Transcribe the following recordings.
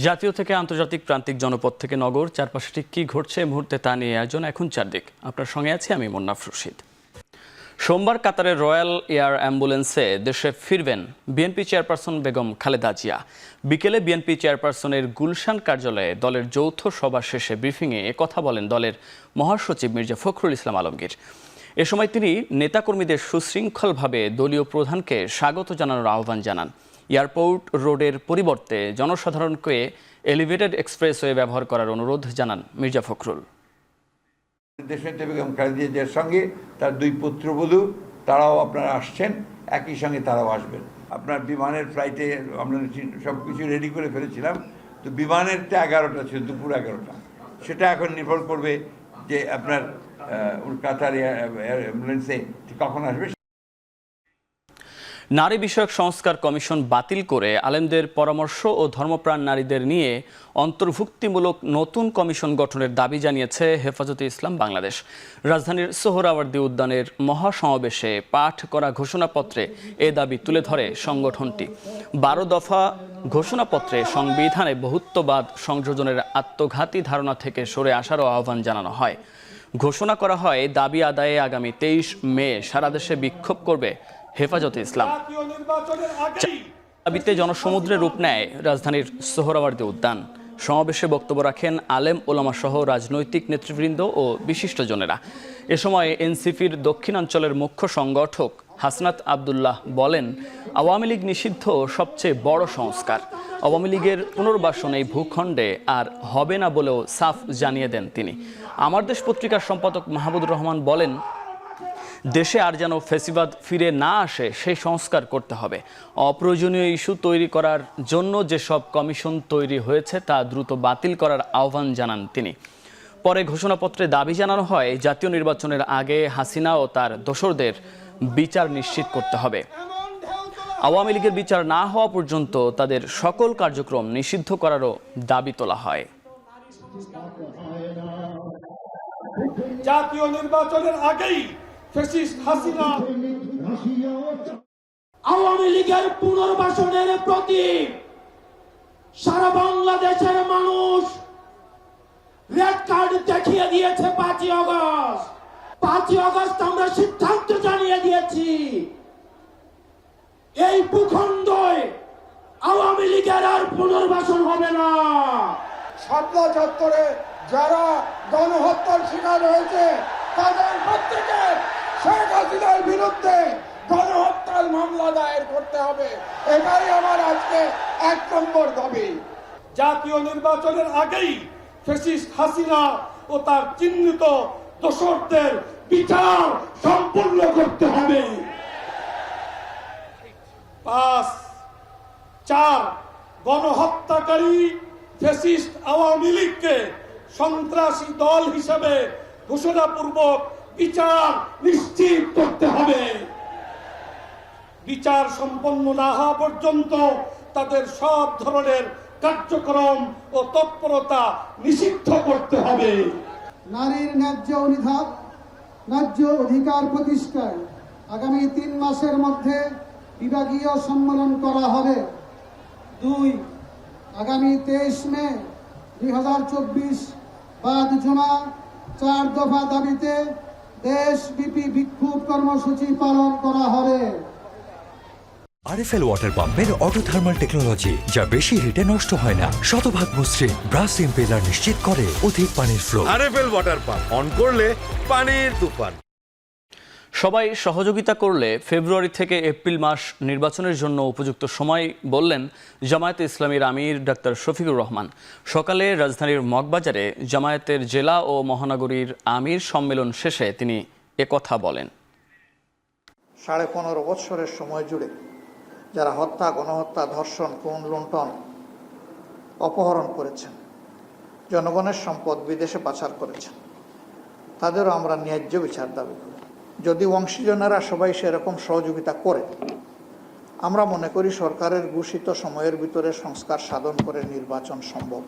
জাতীয় থেকে আন্তর্জাতিক প্রান্তিক জনপদ থেকে নগর চারপাশে ঠিক কী ঘটছে এই মুহূর্তে তা নিয়ে আয়োজন এখন চারদিক। আপনার সঙ্গে আছি আমি মোন্নাফ রশিদ। সোমবার কাতারের রয়্যাল এয়ার অ্যাম্বুলেন্সে দেশে ফিরবেন বিএনপি চেয়ারপারসন বেগম খালেদা জিয়া। বিকেলে বিএনপি চেয়ারপারসনের গুলশান কার্যালয়ে দলের যৌথ সভা শেষে ব্রিফিংয়ে একথা বলেন দলের মহাসচিব মির্জা ফখরুল ইসলাম আলমগীর। এ সময় তিনি নেতাকর্মীদের সুশৃঙ্খলভাবে দলীয় প্রধানকে স্বাগত জানানোর আহ্বান জানান। এয়ারপোর্ট রোডের পরিবর্তে জনসাধারণকে এলিভেটেড এক্সপ্রেসওয়ে ব্যবহার করার অনুরোধ জানান মির্জা ফখরুল। দেশনেত্রী বেগম খালেদা জিয়ার সঙ্গে তার দুই পুত্রবধূ তারাও আপনারা আসছেন, একই সঙ্গে তারাও আসবেন। আপনার বিমানের ফ্লাইটে আমরা সব কিছু রেডি করে ফেলেছিলাম, তো বিমানেরটা 11টা ছিল, দুপুর 11টা। সেটা এখন নির্ভর করবে যে আপনার কাতার অ্যাম্বুলেন্সে কখন আসবে। নারী বিষয়ক সংস্কার কমিশন বাতিল করে আলেমদের পরামর্শ ও ধর্মপ্রাণ নারীদের নিয়ে অন্তর্ভুক্তিমূলক নতুন কমিশন গঠনের দাবি জানিয়েছে হেফাজতে ইসলাম বাংলাদেশ। রাজধানীর সোহরাওয়ার্দী উদ্যানের মহাসমাবেশে পাঠ করা ঘোষণাপত্রে এ দাবি তুলে ধরে সংগঠনটি। 12 দফা ঘোষণাপত্রে সংবিধানে বহুত্ববাদ সংযোজনের আত্মঘাতী ধারণা থেকে সরে আসারও আহ্বান জানানো হয়। ঘোষণা করা হয় দাবি আদায়ে আগামী 23 মে সারা দেশে বিক্ষোভ করবে হেফাজতে ইসলাম। দাবিতে জনসমুদ্রে রূপ নেয় রাজধানীর সোহরাওয়ার্দী উদ্যান। সমাবেশে বক্তব্য রাখেন আলেম ওলামা সহ রাজনৈতিক নেতৃবৃন্দ ও বিশিষ্টজনেরা। এ সময় এনসিপির দক্ষিণাঞ্চলের মুখ্য সংগঠক হাসনাত আবদুল্লাহ বলেন, আওয়ামী লীগ নিষিদ্ধ সবচেয়ে বড় সংস্কার। আওয়ামী লীগের পুনর্বাসন এই ভূখণ্ডে আর হবে না বলেও সাফ জানিয়ে দেন তিনি। আমার দেশ পত্রিকার সম্পাদক মাহমুদুর রহমান বলেন, দেশে আর যেন ফ্যাসিবাদ ফিরে না আসে সেই সংস্কার করতে হবে। অপ্রয়োজনীয় ইস্যু তৈরি করার জন্য যেসব কমিশন তৈরি হয়েছে তা দ্রুত বাতিল করার আহ্বান জানান তিনি। পরে ঘোষণাপত্রে দাবি জানানো হয় জাতীয় নির্বাচনের আগে হাসিনা ও তার দোসরদের বিচার নিশ্চিত করতে হবে। আওয়ামী লীগের বিচার না হওয়া পর্যন্ত তাদের সকল কার্যক্রম নিষিদ্ধ করারও দাবি তোলা হয়। জাতীয় নির্বাচনের আগেই ফ্যাসিস্ট হাসিনা আওয়ামী লীগের পুনর্বাসনের প্রতি সারা বাংলাদেশের মানুষ রেড কার্ড দেখিয়ে দিয়েছে। 5ই আগস্ট আমরা সিদ্ধান্ত জানিয়ে দিয়েছি, এই ভূখণ্ডে আওয়ামী লীগের আর পুনর্বাসন হবে না। শাপলা চত্বরে যারা গণহত্যার শিকার হয়েছে তাদের প্রত্যেকে শেখ হাসিনার বিরুদ্ধে গণহত্যার মামলা দায়ের করতে হবে। এটাই আমার আজকে 1 নম্বর দাবি। জাতীয় নির্বাচনের আগেই ফ্যাসিস্ট হাসিনা ও তার চিহ্নিত দোসরদের বিচার সম্পূর্ণ করতে হবে। 4 গণহত্যাকারী ফ্যাসিস্ট আওয়ামী লীগকে সন্ত্রাসী দল হিসেবে ঘোষণাপূর্বক বিচার নিশ্চিত করতে হবে। বিচার সম্পন্ন না হওয়া পর্যন্ত তাদের সব ধরনের কার্যক্রম ও তৎপরতা নিষিদ্ধ করতে হবে। নারীর ন্যায্য অধিকার প্রতিষ্ঠায় আগামী 3 মাসের মধ্যে বিভাগীয় সম্মেলন করা হবে। 2 আগামী 23 মে 2024 বাদ জুমা 4 দফা দাবিতে দেশব্যাপী বিক্ষোভ কর্মসূচি পালন করা হবে। আরএফএল ওয়াটার পাম্পের অটো থার্মাল টেকনোলজি, যা বেশি হিটে নষ্ট হয় না, শতভাগ মসৃণ, ব্রাশ ইম্পেলার নিশ্চিত করে অধিক পানির flow. RFL water pump on করলে পানির তুফান। সবাই সহযোগিতা করলে ফেব্রুয়ারি থেকে এপ্রিল মাস নির্বাচনের জন্য উপযুক্ত সময় বললেন জামায়াতে ইসলামীর আমির ডাক্তার শফিকুর রহমান। সকালে রাজধানীর মগবাজারে জামায়াতের জেলা ও মহানগরীর আমির সম্মেলন শেষে তিনি একথা বলেন। 15.5 বছরের সময় জুড়ে যারা হত্যা, গণহত্যা, ধর্ষণ, খুন, লুণ্ঠন, অপহরণ করেছেন, জনগণের সম্পদ বিদেশে পাচার করেছেন, তাদেরও আমরা ন্যায্য বিচার দাবি করি। যদি অংশীজনেরা সবাই সেরকম সহযোগিতা করে, আমরা মনে করি সরকারের ঘোষিত সময়ের ভিতরে সংস্কার সাধন করে নির্বাচন সম্ভব।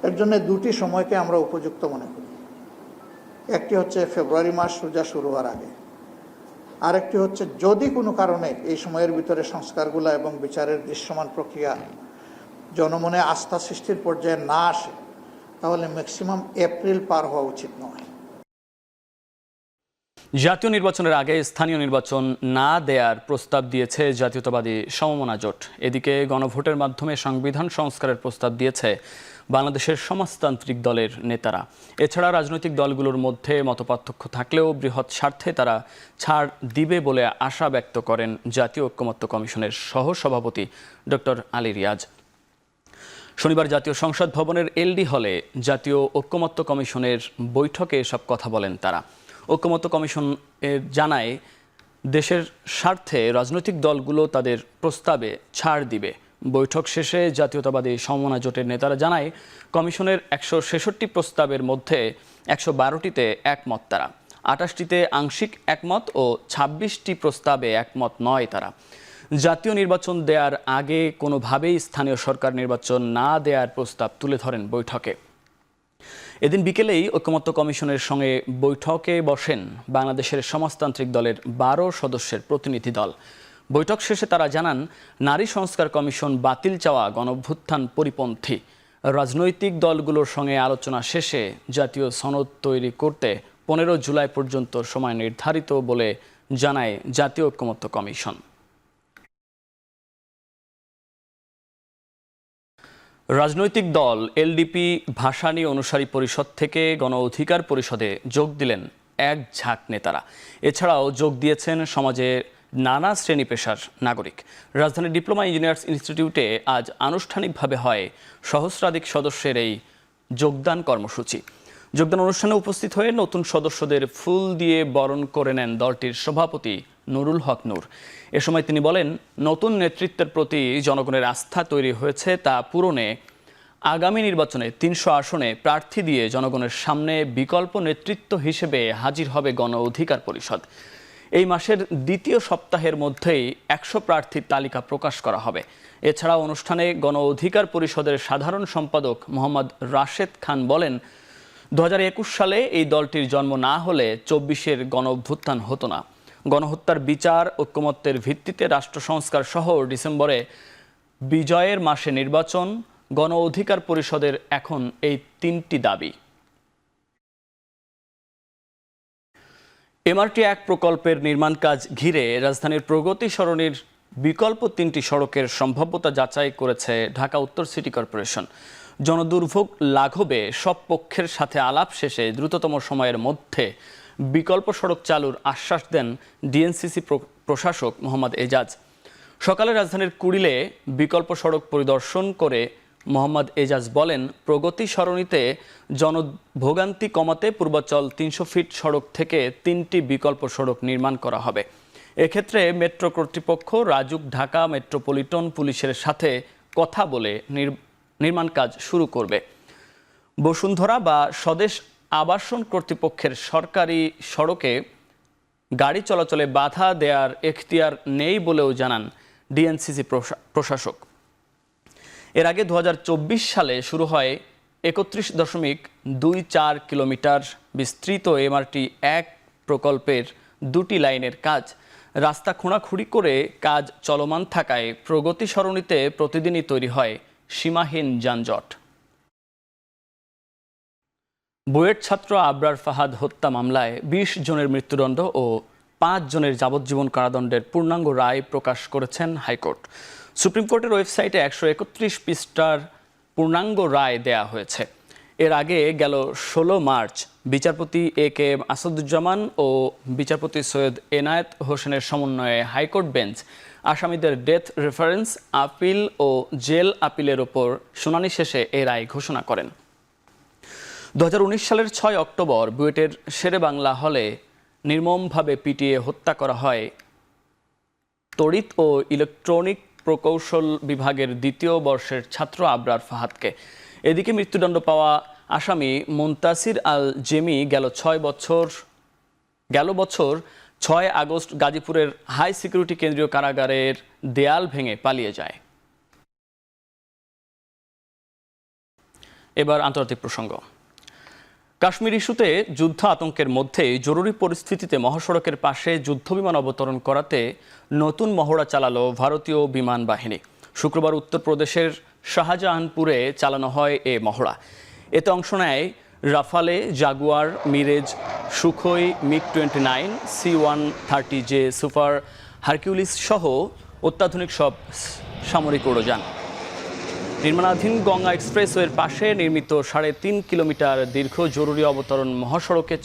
এর জন্য 2টি সময়কে আমরা উপযুক্ত মনে করি। একটি হচ্ছে ফেব্রুয়ারি মাস রোজা শুরু হওয়ার আগে, আরেকটি হচ্ছে যদি কোনো কারণে এই সময়ের ভিতরে সংস্কারগুলো এবং বিচারের দৃশ্যমান প্রক্রিয়া জনমনে আস্থা সৃষ্টির পর্যায়ে না আসে, তাহলে ম্যাক্সিমাম এপ্রিল পার হওয়া উচিত নয়। জাতীয় নির্বাচনের আগে স্থানীয় নির্বাচন না দেয়ার প্রস্তাব দিয়েছে জাতীয়তাবাদী সমমনা জোট। এদিকে গণভোটের মাধ্যমে সংবিধান সংস্কারের প্রস্তাব দিয়েছে বাংলাদেশের সমাজতান্ত্রিক দলের নেতারা। এছাড়া রাজনৈতিক দলগুলোর মধ্যে মতপার্থক্য থাকলেও বৃহৎ স্বার্থে তারা ছাড় দিবে বলে আশা ব্যক্ত করেন জাতীয় ঐক্যমত্য কমিশনের সহসভাপতি ডক্টর আলী রিয়াজ। শনিবার জাতীয় সংসদ ভবনের এলডি হলে জাতীয় ঐক্যমত্য কমিশনের বৈঠকে এসব কথা বলেন তারা। ঐক্যমত্য কমিশন জানায়, দেশের স্বার্থে রাজনৈতিক দলগুলো তাদের প্রস্তাবে ছাড় দিবে। বৈঠক শেষে জাতীয়তাবাদী সমমনা জোটের নেতারা জানায়, কমিশনের 166 প্রস্তাবের মধ্যে 112টিতে একমত তারা, 28টিতে আংশিক একমত ও 26টি প্রস্তাবে একমত নয় তারা। জাতীয় নির্বাচন দেওয়ার আগে কোনোভাবেই স্থানীয় সরকার নির্বাচন না দেওয়ার প্রস্তাব তুলে ধরেন বৈঠকে। এদিন বিকেলেই ঐক্যমত্য কমিশনের সঙ্গে বৈঠকে বসেন বাংলাদেশের সমাজতান্ত্রিক দলের 12 সদস্যের প্রতিনিধি দল। বৈঠক শেষে তারা জানান, নারী সংস্কার কমিশন বাতিল চাওয়া গণঅভ্যুত্থান পরিপন্থী। রাজনৈতিক দলগুলোর সঙ্গে আলোচনা শেষে জাতীয় সনদ তৈরি করতে 15 জুলাই পর্যন্ত সময় নির্ধারিত বলে জানায় জাতীয় ঐক্যমত্য কমিশন। রাজনৈতিক দল এলডিপি ভাসানী অনুসারী পরিষদ থেকে গণ অধিকার পরিষদে যোগ দিলেন এক ঝাঁক নেতারা। এছাড়াও যোগ দিয়েছেন সমাজের নানা শ্রেণী পেশার নাগরিক। রাজধানীর ডিপ্লোমা ইঞ্জিনিয়ার্স ইনস্টিটিউটে আজ আনুষ্ঠানিকভাবে হয় সহস্রাধিক সদস্যের এই যোগদান কর্মসূচি। যোগদান অনুষ্ঠানে উপস্থিত হয়ে নতুন সদস্যদের ফুল দিয়ে বরণ করে নেন দলটির সভাপতি নুরুল হক নূর। এ সময় তিনি বলেন, নতুন নেতৃত্বের প্রতি জনগণের আস্থা তৈরি হয়েছে, তা পূরণে আগামী নির্বাচনে 300 আসনে প্রার্থী দিয়ে জনগণের সামনে বিকল্প নেতৃত্ব হিসেবে হাজির হবে গণ অধিকার পরিষদ। এই মাসের দ্বিতীয় সপ্তাহের মধ্যেই 100 প্রার্থীর তালিকা প্রকাশ করা হবে। এছাড়া অনুষ্ঠানে গণ অধিকার পরিষদের সাধারণ সম্পাদক মোহাম্মদ রাশেদ খান বলেন, 2021 সালে এই দলটির জন্ম না হলে 24-এর গণ অভ্যুত্থান হতো না। গণহত্যার বিচার, ঐক্যমত্যের ভিত্তিতে রাষ্ট্র সংস্কার সহ ডিসেম্বরে বিজয়ের মাসে নির্বাচন, গণ অধিকার পরিষদের এখন এই 3টি দাবি। MRT-1 প্রকল্পের নির্মাণ কাজ ঘিরে রাজধানীর প্রগতি সরণির বিকল্প 3টি সড়কের সম্ভাব্যতা যাচাই করেছে ঢাকা উত্তর সিটি কর্পোরেশন। জনদুর্ভোগ লাঘবে সব পক্ষের সাথে আলাপ শেষে দ্রুততম সময়ের মধ্যে বিকল্প সড়ক চালুর আশ্বাস দেন ডিএনসিসি প্রশাসক মোহাম্মদ এজাজ। সকালে রাজধানীর কুড়িলে বিকল্প সড়ক পরিদর্শন করে মোহাম্মদ এজাজ বলেন, প্রগতি সরণিতে জনভোগান্তি কমাতে পূর্বাচল 300 ফিট সড়ক থেকে 3টি বিকল্প সড়ক নির্মাণ করা হবে। এক্ষেত্রে মেট্রো কর্তৃপক্ষ রাজুক ঢাকা মেট্রোপলিটন পুলিশের সাথে কথা বলে নির্মাণ কাজ শুরু করবে। বসুন্ধরা বা স্বদেশ আবাসন কর্তৃপক্ষের সরকারি সড়কে গাড়ি চলাচলে বাধা দেওয়ার এখতিয়ার নেই বলেও জানান ডিএনসিসি প্রশাসক। এর আগে 2024 সালে শুরু হয় 31.24 কিলোমিটার বিস্তৃত MRT-1 প্রকল্পের 2টি লাইনের কাজ। রাস্তা খোঁড়াখুঁড়ি করে কাজ চলমান থাকায় প্রগতি সরণিতে প্রতিদিনই তৈরি হয় সীমাহীন যানজট। বুয়েট ছাত্র আবরার ফাহাদ হত্যা মামলায় 20 জনের মৃত্যুদণ্ড ও 5 জনের যাবজ্জীবন কারাদণ্ডের পূর্ণাঙ্গ রায় প্রকাশ করেছেন হাইকোর্ট। সুপ্রিম কোর্টের ওয়েবসাইটে 131 পৃষ্ঠার পূর্ণাঙ্গ রায় দেয়া হয়েছে। এর আগে গেল 16 মার্চ বিচারপতি AK-M আসাদুজ্জামান ও বিচারপতি সৈয়দ এনায়েত হোসেনের সমন্বয়ে হাইকোর্ট বেঞ্চ আসামিদের ডেথ রেফারেন্স, আপিল ও জেল আপিলের ওপর শুনানি শেষে এই রায় ঘোষণা করেন। 2019 সালের 6 অক্টোবর বুয়েটের শেরেবাংলা হলে নির্মমভাবে পিটিয়ে হত্যা করা হয় তড়িৎ ও ইলেকট্রনিক প্রকৌশল বিভাগের 2য় বর্ষের ছাত্র আবরার ফাহাদকে। এদিকে মৃত্যুদণ্ড পাওয়া আসামি মুনতাসির আল জেমি গেল বছর 6 আগস্ট গাজীপুরের হাই সিকিউরিটি কেন্দ্রীয় কারাগারের দেয়াল ভেঙে পালিয়ে যায়। এবার আন্তর্জাতিক প্রসঙ্গ। কাশ্মীর ইস্যুতে যুদ্ধ আতঙ্কের মধ্যে জরুরি পরিস্থিতিতে মহাসড়কের পাশে যুদ্ধবিমান অবতরণ করাতে নতুন মহড়া চালালো ভারতীয় বিমান বাহিনী। শুক্রবার উত্তরপ্রদেশের শাহজাহানপুরে চালানো হয় এ মহড়া। এতে অংশ নেয় Rafale, Jaguar, Mirage, Sukhoi, MiG-29, C-130J super Hercules সহ অত্যাধুনিক সব সামরিক উড়োযান। নির্মাণাধীন গঙ্গা এক্সপ্রেসওয়ের পাশে নির্মিত 3.5 কিলোমিটার দীর্ঘ জরুরি অবতরণ মহাসড়কে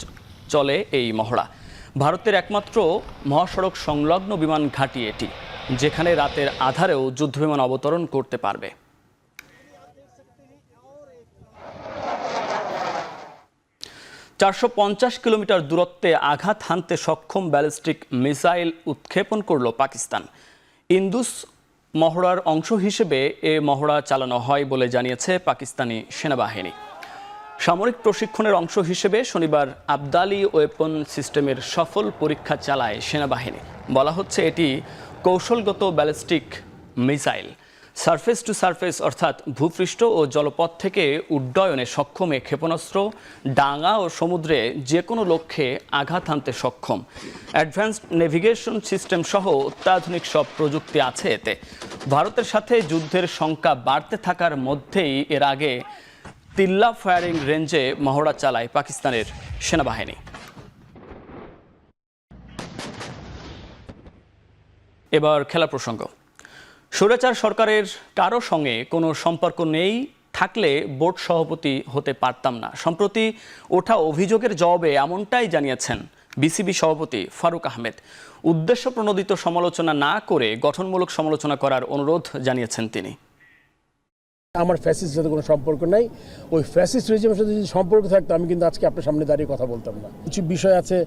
চলে এই মহড়া। ভারতের একমাত্র মহাসড়ক সংলগ্ন বিমান ঘাঁটি এটি, যেখানে রাতের আধারেও যুদ্ধবিমান অবতরণ করতে পারবে। $450 কিলোমিটার দূরত্বে আঘাত হানতে সক্ষম ব্যালিস্টিক মিসাইল উৎক্ষেপণ করল পাকিস্তান। ইন্দুস মহড়ার অংশ হিসেবে এ মহড়া চালানো হয় বলে জানিয়েছে পাকিস্তানি সেনাবাহিনী। সামরিক প্রশিক্ষণের অংশ হিসেবে শনিবার আবদালি ওয়েপন সিস্টেমের সফল পরীক্ষা চালায় সেনাবাহিনী। বলা হচ্ছে এটি কৌশলগত ballistic missile, surface two surface অর্থাৎ ভূপৃষ্ঠ ও জলপথ থেকে উড্ডয়নে সক্ষম এ ক্ষেপণাস্ত্র ডাঙা ও সমুদ্রে যে কোনো লক্ষ্যে আঘাত হানতে সক্ষম। অ্যাডভান্সড নেভিগেশন সিস্টেম সহ অত্যাধুনিক সব প্রযুক্তি আছে এতে। ভারতের সাথে যুদ্ধের শঙ্কা বাড়তে থাকার মধ্যেই এর আগে তিল্লা ফায়ারিং রেঞ্জে মহড়া চালায় পাকিস্তানের সেনাবাহিনী। এবার খেলা প্রসঙ্গ। স্বৈরাচার সরকারের কারো সঙ্গে কোনো সম্পর্ক নেই থাকলে বোর্ড সভাপতি হতে পারতাম না। সম্প্রতি ওঠা অভিযোগের জবাবে এমনটাই জানিয়েছেন বিসিবি সভাপতি ফারুক আহমেদ। উদ্দেশ্য প্রণোদিত সমালোচনা না করে গঠনমূলক সমালোচনা করার অনুরোধ জানিয়েছেন তিনি। আমার ফ্যাসিস্টের সাথে কোনো সম্পর্ক নাই। ওই ফ্যাসিস্ট রেজিমের সাথে যদি সম্পর্ক থাকতো আমি কিন্তু আজকে আপনার সামনে দাঁড়িয়ে কথা বলতাম না। কিছু বিষয় আছে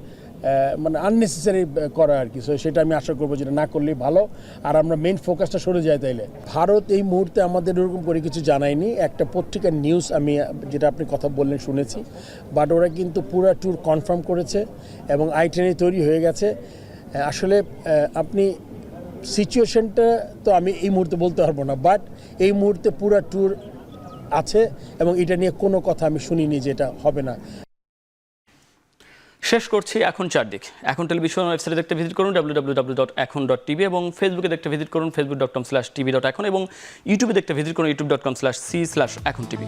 মানে আননেসেসারি করা আর কি, সেটা আমি আশা করবো যেটা না করলেই ভালো, আর আমরা মেইন ফোকাসটা সরে যায় তাইলে। ভারত এই মুহূর্তে আমাদের এরকম করে কিছু জানায়নি। একটা পত্রিকার নিউজ আমি যেটা আপনি কথা বললেন শুনেছি, বাট ওরা কিন্তু পুরা ট্যুর কনফার্ম করেছে এবং আইটেনারি তৈরি হয়ে গেছে। আসলে আপনি সিচুয়েশনটা তো আমি এই মুহূর্তে বলতে পারবো না, বাট এই মুহূর্তে পুরো ট্যুর আছে এবং এটা নিয়ে কোনো কথা আমি শুনিনি যে এটা হবে না। শেষ করছি এখন চারদিক। এখন টেলিভিশন ওয়েবসাইটে দেখতে ভিজিট করুন www.ekhon.tv এবং ফেসবুকে দেখতে ভিজিট করুন facebook.com/tv.ekhon এবং ইউটিউবে দেখতে ভিজিট করুন youtube.com/c/ekhon tv।